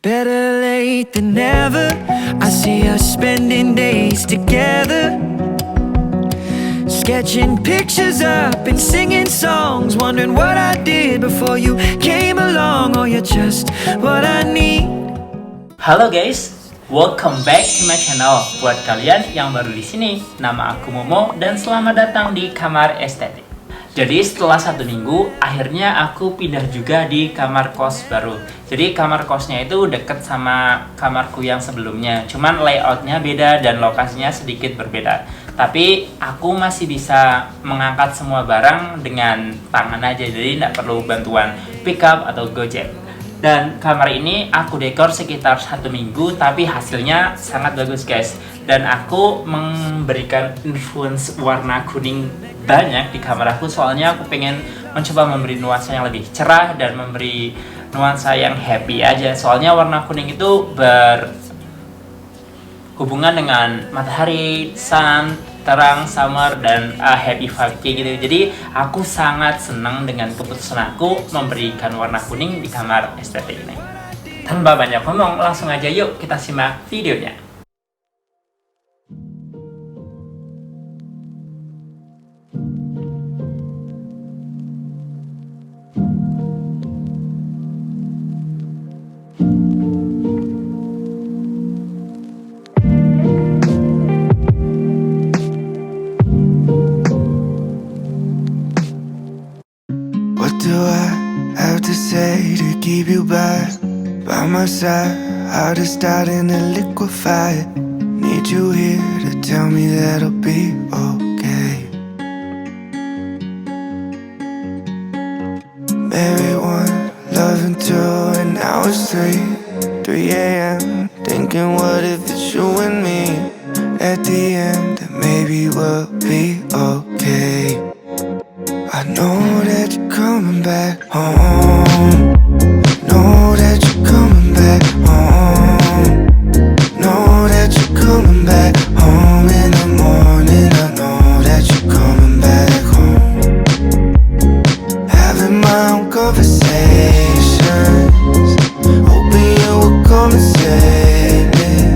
Better late than never. I see us spending days together, sketching pictures up and singing songs, wondering what I did before you came along. Oh, you're just what I need. Halo guys, welcome back to my channel. Buat kalian yang baru di sini, nama aku Momo dan selamat datang di Kamar Estetik. Jadi setelah 1 minggu, akhirnya aku pindah juga di kamar kos baru. Jadi kamar kosnya itu deket sama kamarku yang sebelumnya, cuman layoutnya beda dan lokasinya sedikit berbeda. Tapi aku masih bisa mengangkat semua barang dengan tangan aja, jadi tidak perlu bantuan pick up atau gojek. Dan kamar ini aku dekor sekitar 1 minggu, tapi hasilnya sangat bagus guys. Dan aku memberikan influence warna kuning banyak di kamar aku, soalnya aku pengen mencoba memberi nuansa yang lebih cerah dan memberi nuansa yang happy aja. Soalnya warna kuning itu berhubungan dengan matahari, sun, terang, summer, dan happy vibe kayak gitu. Jadi aku sangat senang dengan keputusan aku memberikan warna kuning di kamar estetik ini. Tanpa banyak ngomong, langsung aja yuk kita simak videonya. Do I have to say to keep you by my side? How to start and then liquefy it. Need you here to tell me that I'll be okay. Married 1, loving 2, and now it's 3 a.m. Thinking what if it's you and me at the end, and maybe we'll be okay. I know that you're coming back home. Know that you're coming back home. Know that you're coming back home in the morning. I know that you're coming back home. Having my own conversations, hoping you will come and save me.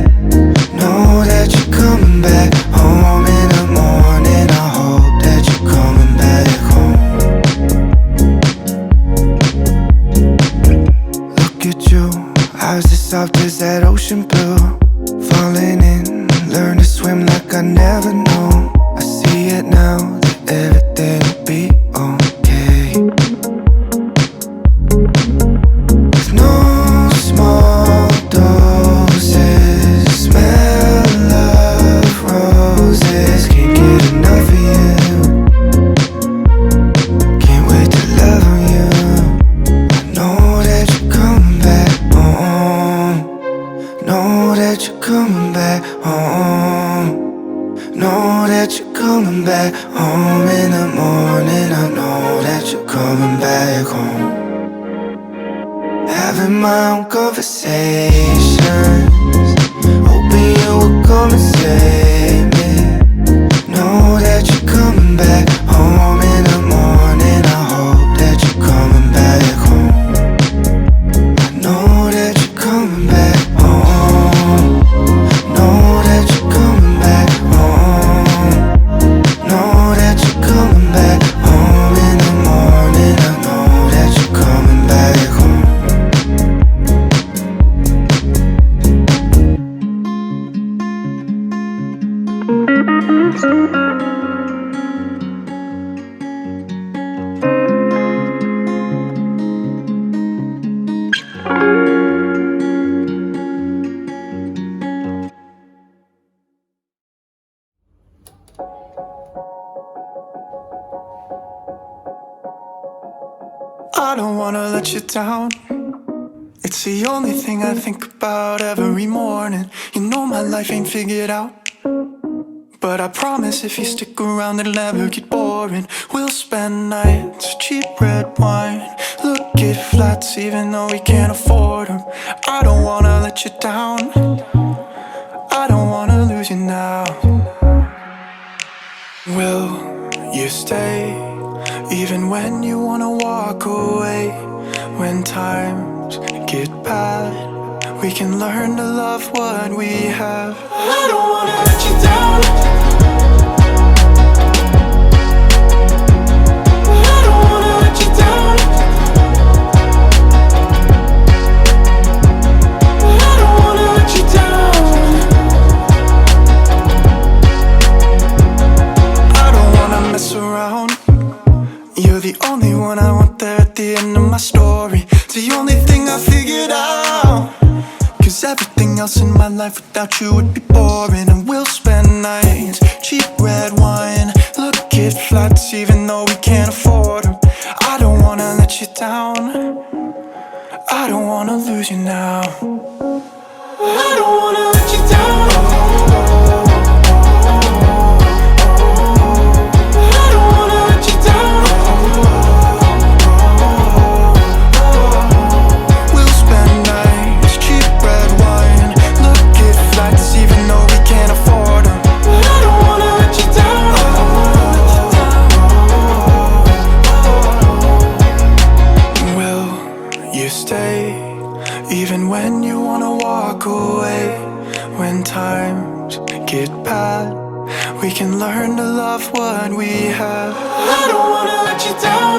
Know that you're coming back home in the morning. I hope that you're coming back home. Eyes as soft as that ocean blue, falling in, learn to swim like I never knew. I see it now, that everything will be okay. With no small doses, smell of roses. Can't get enough of you, can't wait to love on you. I know that you're coming back home. Know that you're coming back home. Know that you're coming back home in the morning. I know that you're coming back home. Having my own conversations, hoping you will come and save me. Know that you're coming back home in the morning. I hope that you're coming back home. I know that you're coming back home. Know that you're coming back home. Know that you're coming back home in the morning. I know that you're coming back home. I don't wanna let you down. It's the only thing I think about every morning. You know my life ain't figured out, but I promise if you stick around it'll never get boring. We'll spend nights, cheap red wine, look at flats even though we can't afford them. I don't wanna let you down, I don't wanna lose you now. Will you stay even when you wanna walk away? When times get bad, we can learn to love what we have. I don't wanna let you down. I don't wanna let you down. I don't wanna let you down. I don't wanna mess around. You're the only one I want there at the end of my story. It's the only thing I figured out. Cause everything else in my life without you would be boring. And we'll spend nights, cheap red wine, look at flats even though we can't afford them. I don't wanna let you down. I don't wanna lose you now. I don't wanna let you down. I don't wanna let you down. We'll spend nights, cheap red wine, look at flights even though we can't afford them. I don't wanna let you down. I don't wanna let you down. Will you stay even when you wanna walk away? When times get bad, we can learn to love what we have. I don't wanna let you down.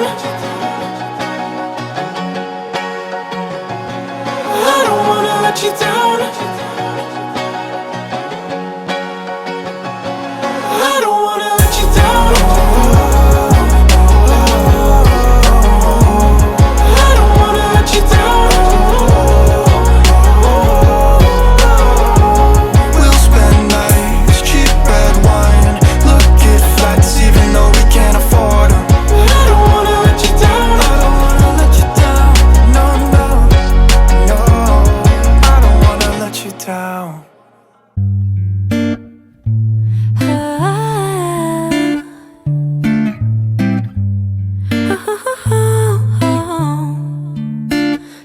I don't wanna let you down. I don't wanna let you down. I don't wanna let you down. We'll spend nights, cheap red wine, look at flights even though we can't afford them. I don't wanna let you down. I don't wanna let you down. No, no, no. I don't wanna let you down.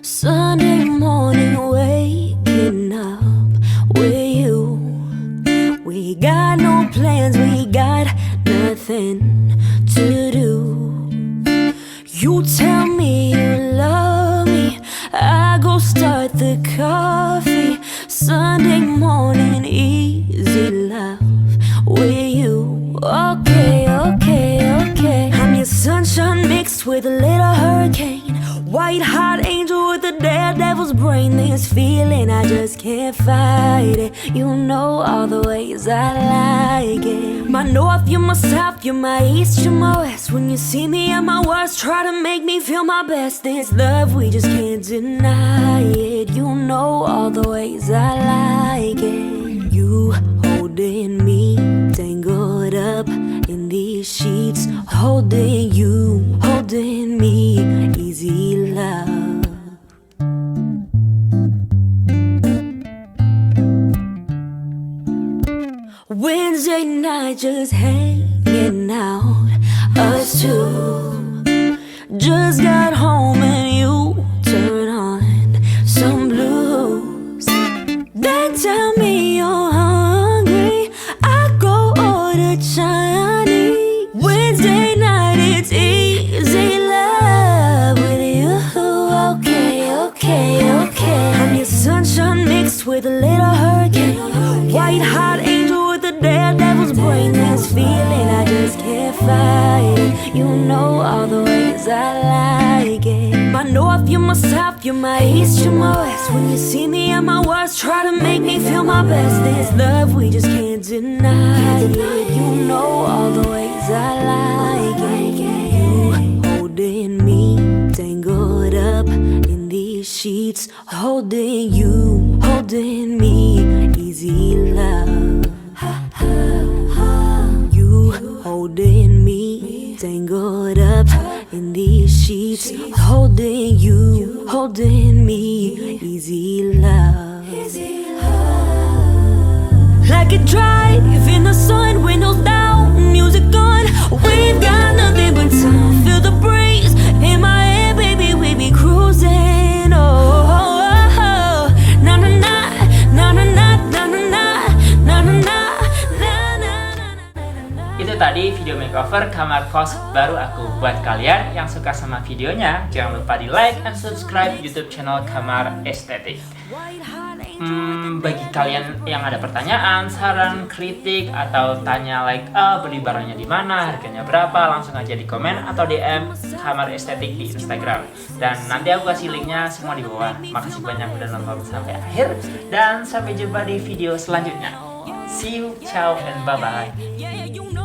Sunday morning, waking up with you. We got no plans, we got nothing to do. You tell me you love me, I go start the coffee. Sunday morning, easy love with you. Okay, okay, okay. I'm your sunshine mixed with a little hurricane. White hot angel with a daredevil's brain. This feeling, I just can't fight it. You know all the ways I like it. My north, you're my south, you're my east, you're my west. When you see me at my worst, try to make me feel my best. This love, we just can't deny it. You know all the ways I like it. You holding me, tangled up in these sheets. Holding you, holding me, easy love. Wednesday night just hanging out, us two. Just got home and you turn on some blues. Then tell me you're hungry, I go order Chinese. Wednesday night it's easy love with you. Okay, okay, okay. I'm your sunshine mixed with a little hurricane. White hot angel with a daredevil's brain. This feeling, I just can't fight it. You know all the ways I like it. My north, you're my south, you're my east, you're my west. When you see me at my worst, try to make me feel my best. This love, we just can't deny it. You know all the ways I like it. You holding me, tangled up in these sheets. Holding you, holding me, easy love. You holding me, tangled up in these sheets. Holding you, holding me, easy love. Like a drive in the sun, windows down, music on. We've got nothing but time. Feel the breeze in my head, baby, we be cruising. Oh, na na na, na na na, na na na, na na na. Itu tadi video makeover kamar kos baru aku. Buat kalian yang suka sama videonya, jangan lupa di like and subscribe YouTube channel Kamar Estetik. Bagi kalian yang ada pertanyaan, saran, kritik, atau tanya beli barangnya di mana, harganya berapa, langsung aja di komen atau DM Kamar Estetik di Instagram. Dan nanti aku kasih linknya semua di bawah. Makasih banyak udah nonton sampai akhir, dan sampai jumpa di video selanjutnya. See you, ciao, and bye-bye. Yeah, you know